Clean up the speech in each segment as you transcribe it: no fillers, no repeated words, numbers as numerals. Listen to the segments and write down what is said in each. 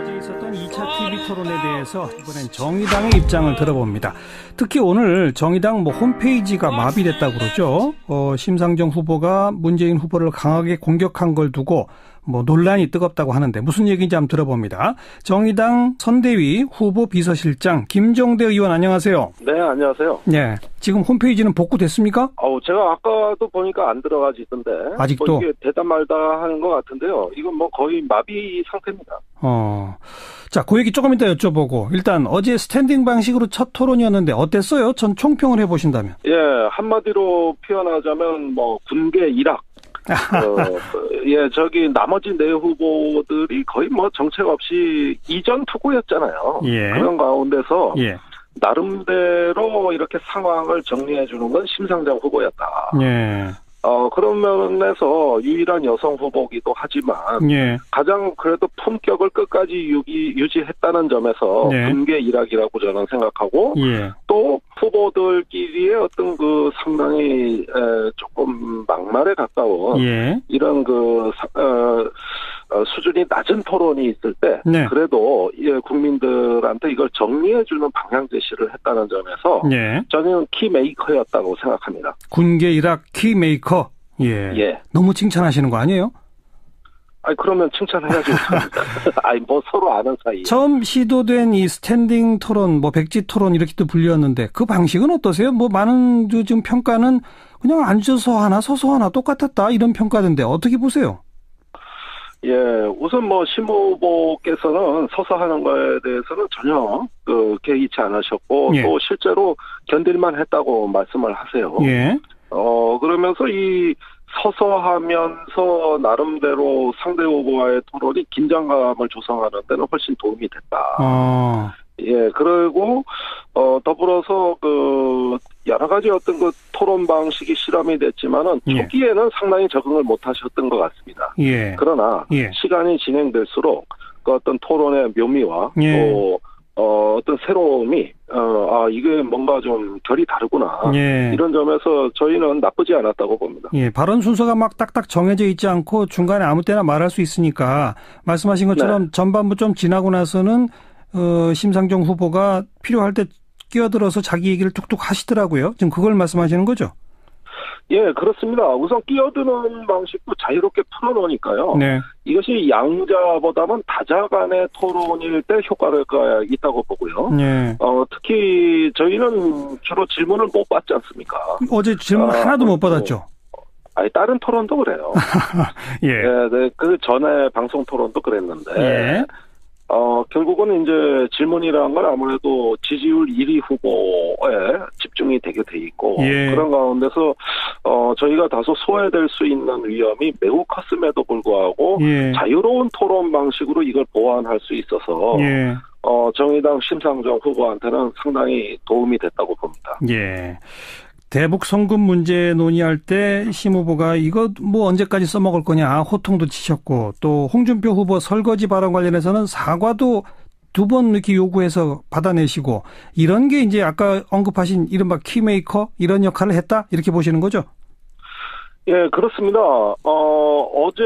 어제 있었던 2차 TV 토론에 대해서 이번엔 정의당의 입장을 들어봅니다. 특히 오늘 정의당 홈페이지가 마비됐다고 그러죠. 심상정 후보가 문재인 후보를 강하게 공격한 걸 두고 논란이 뜨겁다고 하는데 무슨 얘기인지 한번 들어봅니다. 정의당 선대위 후보 비서실장 김종대 의원 안녕하세요. 네, 안녕하세요. 네, 지금 홈페이지는 복구됐습니까? 제가 아까도 보니까 안 들어가지 있던데. 아직도? 이게 되다 말다 하는 것 같은데요. 이건 거의 마비 상태입니다. 자, 그 얘기 조금 이따 여쭤보고 일단 어제 스탠딩 방식으로 첫 토론이었는데 어땠어요? 전 총평을 해보신다면. 예, 한마디로 표현하자면 군계 일학. 나머지 네 후보들이 거의 정책 없이 이전 투구였잖아요. 예. 그런 가운데서 예. 나름대로 이렇게 상황을 정리해 주는 건 심상정 후보였다. 예. 그런 면에서 유일한 여성 후보기도 하지만 예. 가장 그래도 품격을 끝까지 유지했다는 점에서 예. 분계 일학이라고 저는 생각하고 예. 또 후보들끼리의 어떤 상당히 조금 막말에 가까운 예. 이런 수준이 낮은 토론이 있을 때 네. 그래도 국민들한테 이걸 정리해주는 방향 제시를 했다는 점에서 예. 저는 키메이커였다고 생각합니다. 군계 일학 키메이커. 예. 예. 너무 칭찬하시는 거 아니에요? 그러면 칭찬해야지. 서로 아는 사이. 처음 시도된 이 스탠딩 토론, 백지 토론 이렇게도 불렸는데 그 방식은 어떠세요? 많은 지금 평가는 그냥 앉아서 하나 서서 하나 똑같았다 이런 평가던데 어떻게 보세요? 예, 우선 심 후보께서는 서서 하는 거에 대해서는 전혀 개의치 않으셨고 예. 또 실제로 견딜만 했다고 말씀을 하세요. 예. 그러면서 이 서서 하면서 나름대로 상대 후보와의 토론이 긴장감을 조성하는 데는 훨씬 도움이 됐다. 예, 그리고 더불어서 여러 가지 어떤 토론 방식이 실험이 됐지만은 초기에는 상당히 적응을 못 하셨던 것 같습니다. 예. 그러나 예. 시간이 진행될수록 어떤 토론의 묘미와 예. 또 어떤 새로움이 이게 뭔가 좀 결이 다르구나. 예. 이런 점에서 저희는 나쁘지 않았다고 봅니다. 예, 발언 순서가 딱딱 정해져 있지 않고 중간에 아무 때나 말할 수 있으니까 말씀하신 것처럼 네. 전반부 좀 지나고 나서는 심상정 후보가 필요할 때 끼어들어서 자기 얘기를 툭툭 하시더라고요. 지금 그걸 말씀하시는 거죠? 예, 그렇습니다. 우선 끼어드는 방식도 자유롭게 풀어놓으니까요. 네. 이것이 양자보다는 다자 간의 토론일 때 효과가 있다고 보고요. 네. 특히 저희는 주로 질문을 못 받지 않습니까? 어제 질문 하나도 못 받았죠? 다른 토론도 그래요. 예. 네, 그 전에 방송 토론도 그랬는데. 예. 결국은 이제 질문이라는 건 아무래도 지지율 1위 후보에 집중이 되게 돼 있고, 예. 그런 가운데서, 저희가 다소 소외될 수 있는 위험이 매우 컸음에도 불구하고, 예. 자유로운 토론 방식으로 이걸 보완할 수 있어서, 예. 정의당 심상정 후보한테는 상당히 도움이 됐다고 봅니다. 예. 대북 송금 문제 논의할 때 심 후보가 이거 언제까지 써먹을 거냐 호통도 치셨고 또 홍준표 후보 설거지 발언 관련해서는 사과도 2번 이렇게 요구해서 받아내시고 이런 게 이제 아까 언급하신 이른바 키메이커 이런 역할을 했다 이렇게 보시는 거죠? 예, 그렇습니다. 어제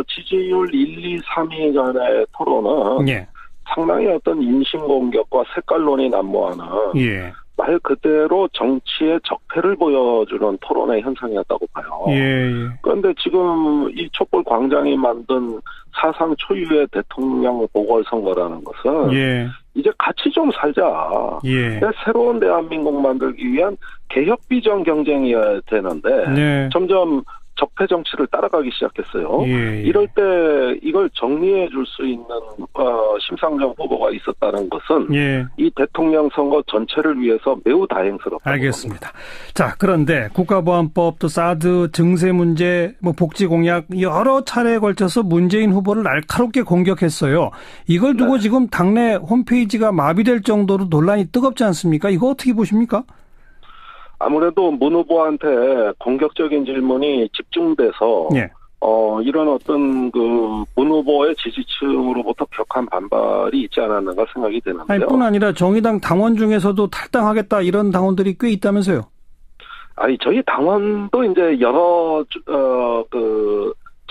지지율 1, 2, 3위 간의 토론은 예. 상당히 어떤 인신공격과 색깔론이 난무하는 예. 말 그대로 정치의 적폐를 보여주는 토론의 현상이었다고 봐요. 예. 그런데 지금 이 촛불 광장이 만든 사상 초유의 대통령 보궐선거라는 것은 예. 이제 같이 좀 살자. 예. 새로운 대한민국 만들기 위한 개혁 비전 경쟁이어야 되는데 네. 점점 적폐 정치를 따라가기 시작했어요. 예. 이럴 때 이걸 정리해 줄 수 있는 심상정 후보가 있었다는 것은 예. 이 대통령 선거 전체를 위해서 매우 다행스럽다고 알겠습니다. 봅니다. 자, 그런데 국가보안법 또 사드 증세 문제 복지 공약 여러 차례에 걸쳐서 문재인 후보를 날카롭게 공격했어요. 이걸 두고 네. 지금 당내 홈페이지가 마비될 정도로 논란이 뜨겁지 않습니까? 이거 어떻게 보십니까? 아무래도 문 후보한테 공격적인 질문이 집중돼서 예. 이런 어떤 문 후보의 지지층으로부터 격한 반발이 있지 않았는가 생각이 되는데요. 뿐 아니라 정의당 당원 중에서도 탈당하겠다 이런 당원들이 꽤 있다면서요? 저희 당원도 이제 여러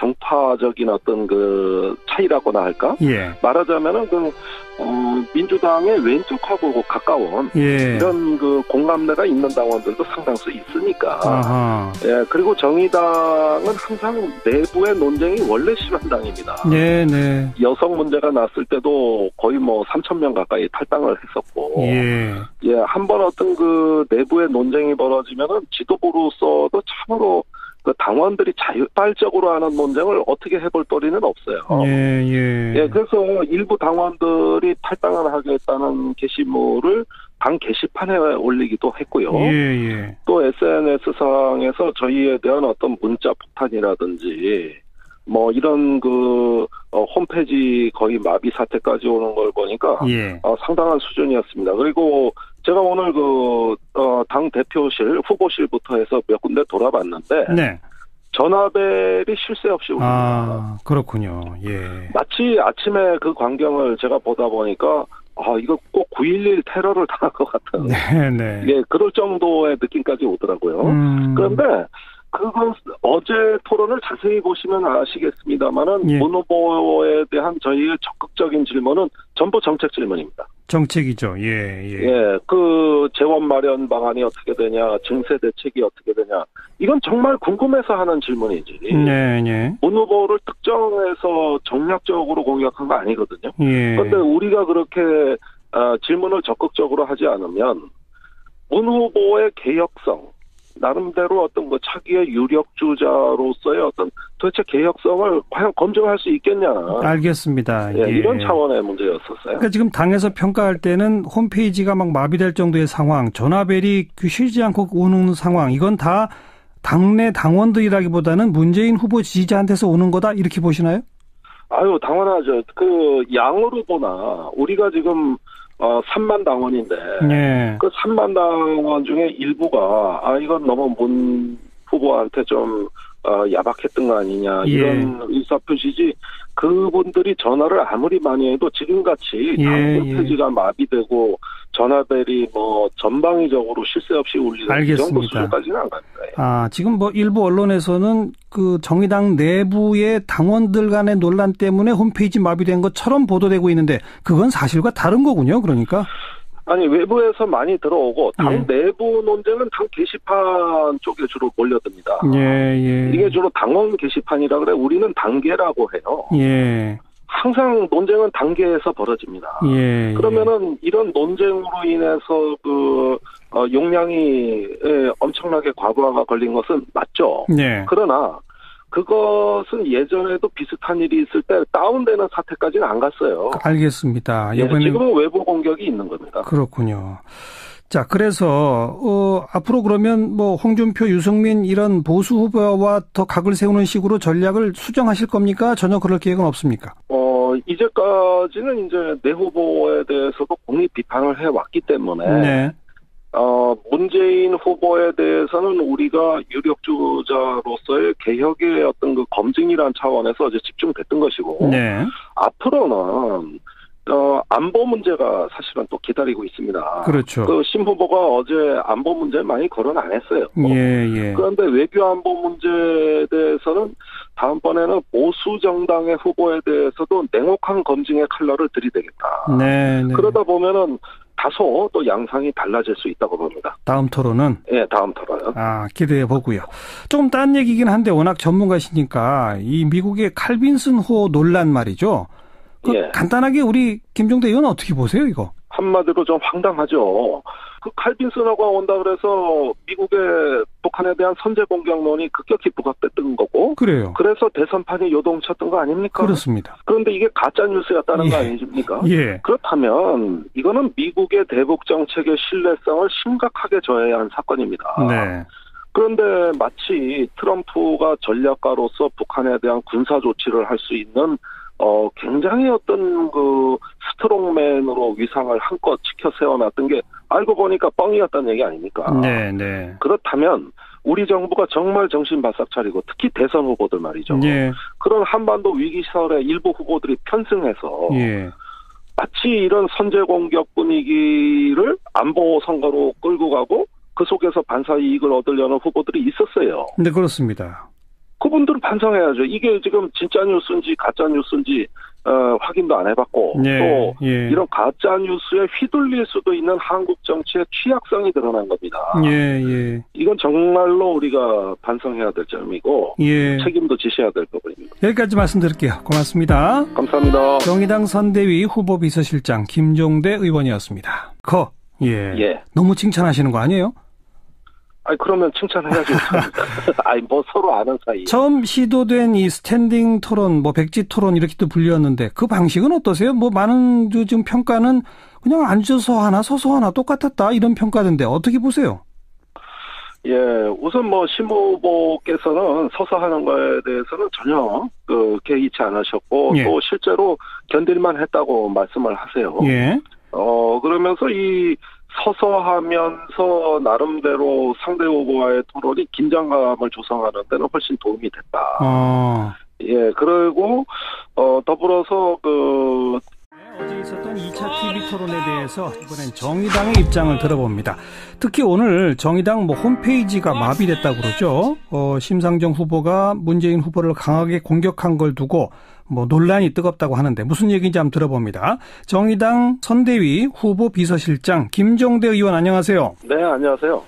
정파적인 어떤 그 차이라고나 할까? 예. 말하자면은 민주당의 왼쪽하고 가까운 이런 그 공감대가 있는 당원들도 상당수 있으니까. 아하. 예, 그리고 정의당은 항상 내부의 논쟁이 원래 심한 당입니다. 네. 여성 문제가 났을 때도 거의 3,000명 가까이 탈당을 했었고. 예, 한번 어떤 그 내부의 논쟁이 벌어지면은 지도부로서도 참으로 그 당원들이 자발적으로 하는 논쟁을 어떻게 해볼 도리는 없어요. 예. 그래서 일부 당원들이 탈당을 하겠다는 게시물을 당 게시판에 올리기도 했고요. 예. 또 SNS상에서 저희에 대한 어떤 문자 폭탄이라든지 이런 그 홈페이지 거의 마비 사태까지 오는 걸 보니까 상당한 수준이었습니다. 그리고 제가 오늘 당 대표실 후보실부터 해서 몇 군데 돌아봤는데 전화벨이 쉴 새 없이 울립니다. 아, 그렇군요. 예. 마치 아침에 그 광경을 제가 보다 보니까 이거 꼭 9.11 테러를 당할 것 같은 그럴 정도의 느낌까지 오더라고요. 그런데 그건 어제 토론을 자세히 보시면 아시겠습니다만은 문 후보에 대한 저희의 적극적인 질문은 전부 정책 질문입니다. 정책이죠. 예. 그 재원 마련 방안이 어떻게 되냐, 증세 대책이 어떻게 되냐, 이건 정말 궁금해서 하는 질문이지. 문 후보를 특정해서 정략적으로 공격한 거 아니거든요. 그런데 우리가 그렇게 질문을 적극적으로 하지 않으면 문 후보의 개혁성, 나름대로 어떤 차기의 유력주자로서의 어떤 도대체 개혁성을 과연 검증할 수 있겠냐. 알겠습니다. 이런 차원의 문제였었어요. 그러니까 지금 당에서 평가할 때는 홈페이지가 막 마비될 정도의 상황, 전화벨이 쉬지 않고 오는 상황, 이건 다 당내 당원들이라기보다는 문재인 후보 지지자한테서 오는 거다, 이렇게 보시나요? 당연하죠. 그 양으로 보나 우리가 지금 3만 당원인데 그 3만 당원 중에 일부가 이건 너무 문 후보한테 좀 야박했던 거 아니냐 이런 의사표시지, 그분들이 전화를 아무리 많이 해도 지금같이 홈페이지가 마비되고 전화벨이 전방위적으로 쉴 새 없이 울리는 이 정도 수준까지는 안 갑니다. 지금 일부 언론에서는 그 정의당 내부의 당원들 간의 논란 때문에 홈페이지 마비된 것처럼 보도되고 있는데 그건 사실과 다른 거군요. 그러니까. 아니, 외부에서 많이 들어오고 당 내부 논쟁은 당 게시판 쪽에 주로 몰려듭니다. 이게 주로 당원 게시판이라 그래. 우리는 단계라고 해요. 항상 논쟁은 단계에서 벌어집니다. 그러면은 이런 논쟁으로 인해서 용량이 엄청나게 과부하가 걸린 것은 맞죠. 그러나 그것은 예전에도 비슷한 일이 있을 때 다운되는 사태까지는 안 갔어요. 알겠습니다. 지금은 외부 공격이 있는 겁니다. 그렇군요. 자, 그래서 앞으로 그러면 홍준표, 유승민 이런 보수 후보와 더 각을 세우는 식으로 전략을 수정하실 겁니까? 전혀 그럴 계획은 없습니까? 이제까지는 이제 내 후보에 대해서도 공익 비판을 해왔기 때문에 문재인 후보에 대해서는 우리가 유력주자로서의 개혁의 어떤 그 검증이라는 차원에서 이제 집중됐던 것이고, 앞으로는 안보 문제가 사실은 또 기다리고 있습니다. 그렇죠. 그 심 후보가 어제 안보 문제 많이 거론 안 했어요. 그런데 외교 안보 문제에 대해서는 다음번에는 보수 정당의 후보에 대해서도 냉혹한 검증의 칼날을 들이대겠다. 그러다 보면은 다소 또 양상이 달라질 수 있다고 봅니다. 다음 토론은? 다음 토론은. 기대해 보고요. 조금 딴 얘기긴 한데 워낙 전문가시니까 이 미국의 칼빈슨 호 논란 말이죠. 간단하게 우리 김종대 의원 어떻게 보세요, 이거? 한마디로 좀 황당하죠. 그 칼빈슨호가 온다 그래서 미국의 북한에 대한 선제 공격론이 급격히 부각됐던 거고. 그래요. 그래서 대선판이 요동쳤던 거 아닙니까? 그렇습니다. 그런데 이게 가짜 뉴스였다는 거 아닙니까? 그렇다면 이거는 미국의 대북 정책의 신뢰성을 심각하게 저해야 한 사건입니다. 그런데 마치 트럼프가 전략가로서 북한에 대한 군사 조치를 할 수 있는 굉장히 어떤 그 스트롱맨으로 위상을 한껏 지켜 세워놨던 게 알고 보니까 뻥이었다는 얘기 아닙니까? 그렇다면 우리 정부가 정말 정신 바싹 차리고 특히 대선 후보들 말이죠. 그런 한반도 위기 시설에 일부 후보들이 편승해서 마치 이런 선제 공격 분위기를 안보 선거로 끌고 가고 그 속에서 반사 이익을 얻으려는 후보들이 있었어요. 그렇습니다. 그분들은 반성해야죠. 이게 지금 진짜 뉴스인지 가짜 뉴스인지 확인도 안 해봤고 또 이런 가짜 뉴스에 휘둘릴 수도 있는 한국 정치의 취약성이 드러난 겁니다. 이건 정말로 우리가 반성해야 될 점이고 책임도 지셔야 될 부분입니다. 여기까지 말씀드릴게요. 고맙습니다. 감사합니다. 정의당 선대위 후보 비서실장 김종대 의원이었습니다. 너무 칭찬하시는 거 아니에요? 아니 그러면 칭찬해야죠. 아니 뭐 서로 아는 사이. 처음 시도된 이 스탠딩 토론, 뭐 백지 토론 이렇게도 불렸는데 그 방식은 어떠세요? 뭐 많은 요즘 평가는 그냥 앉아서 하나 서서 하나 똑같았다 이런 평가던데 어떻게 보세요? 우선 뭐 심 후보께서는 서서 하는 거에 대해서는 전혀 개의치 않으셨고 또 실제로 견딜만 했다고 말씀을 하세요. 그러면서 이 서서 하면서 나름대로 상대 후보와의 토론이 긴장감을 조성하는 데는 훨씬 도움이 됐다. 그리고 더불어서 어제 있었던 2차 TV 토론에 대해서 이번엔 정의당의 입장을 들어봅니다. 특히 오늘 정의당 홈페이지가 마비됐다고 그러죠. 심상정 후보가 문재인 후보를 강하게 공격한 걸 두고 논란이 뜨겁다고 하는데 무슨 얘기인지 한번 들어봅니다. 정의당 선대위 후보 비서실장 김종대 의원 안녕하세요. 네, 안녕하세요.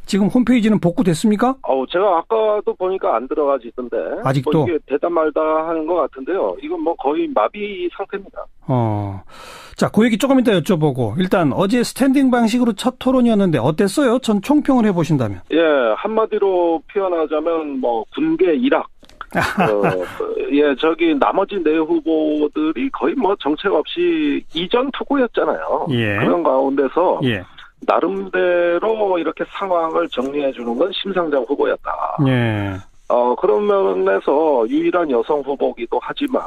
지금 홈페이지는 복구됐습니까? 제가 아까도 보니까 안 들어가지 있던데. 아직도? 이게 되다 말다 하는 것 같은데요. 이건 거의 마비 상태입니다. 자, 그 얘기 조금 이따 여쭤보고 일단 어제 스탠딩 방식으로 첫 토론이었는데 어땠어요? 전 총평을 해보신다면. 한마디로 표현하자면 군계 일학. 나머지 네 후보들이 거의 정책 없이 이전 투구였잖아요. 그런 가운데서 나름대로 이렇게 상황을 정리해주는 건 심상정 후보였다. 그런 면에서 유일한 여성 후보기도 하지만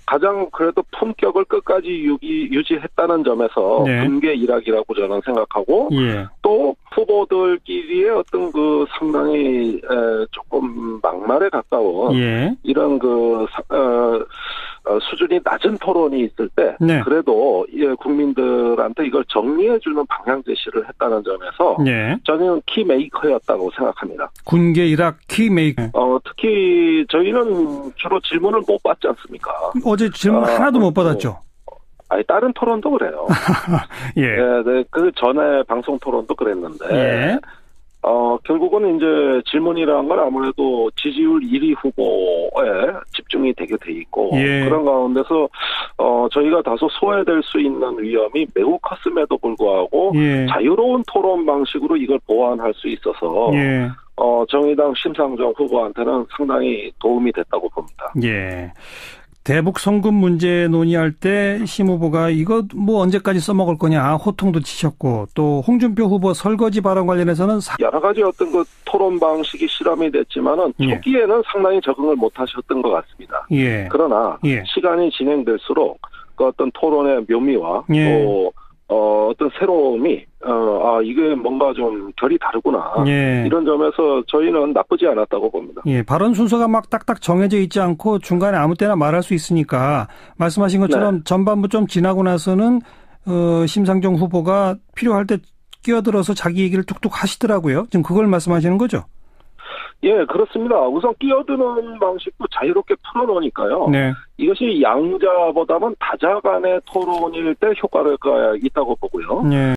가장 그래도 품격을 끝까지 유지했다는 점에서 분계 일학이라고 저는 생각하고 또 후보들끼리의 어떤 상당히 조금 막말에 가까운 이런 수준이 낮은 토론이 있을 때 그래도 국민들한테 이걸 정리해주는 방향 제시를 했다는 점에서 저는 키메이커였다고 생각합니다. 군계 일학 키메이커. 특히 저희는 주로 질문을 못 받지 않습니까? 어제 질문 하나도 못 받았죠? 다른 토론도 그래요. 그 전에 방송 토론도 그랬는데 결국은 이제 질문이라는 건 아무래도 지지율 1위 후보에 집중이 되게 돼 있고 그런 가운데서 저희가 다소 소외될 수 있는 위험이 매우 컸음에도 불구하고 자유로운 토론 방식으로 이걸 보완할 수 있어서 정의당 심상정 후보한테는 상당히 도움이 됐다고 봅니다. 대북 송금 문제 논의할 때 심 후보가 이거 언제까지 써먹을 거냐 호통도 치셨고 또 홍준표 후보 설거지 발언 관련해서는 여러 가지 어떤 토론 방식이 실험이 됐지만은 초기에는 상당히 적응을 못 하셨던 것 같습니다. 그러나 시간이 진행될수록 그 어떤 토론의 묘미와 또 어떤 새로움이 이게 뭔가 좀 결이 다르구나 이런 점에서 저희는 나쁘지 않았다고 봅니다. 발언 순서가 막 딱딱 정해져 있지 않고 중간에 아무 때나 말할 수 있으니까 말씀하신 것처럼 전반부 좀 지나고 나서는 심상정 후보가 필요할 때 끼어들어서 자기 얘기를 툭툭 하시더라고요. 지금 그걸 말씀하시는 거죠? 그렇습니다. 우선 끼어드는 방식도 자유롭게 풀어놓으니까요. 이것이 양자보다는 다자 간의 토론일 때 효과가 있다고 보고요.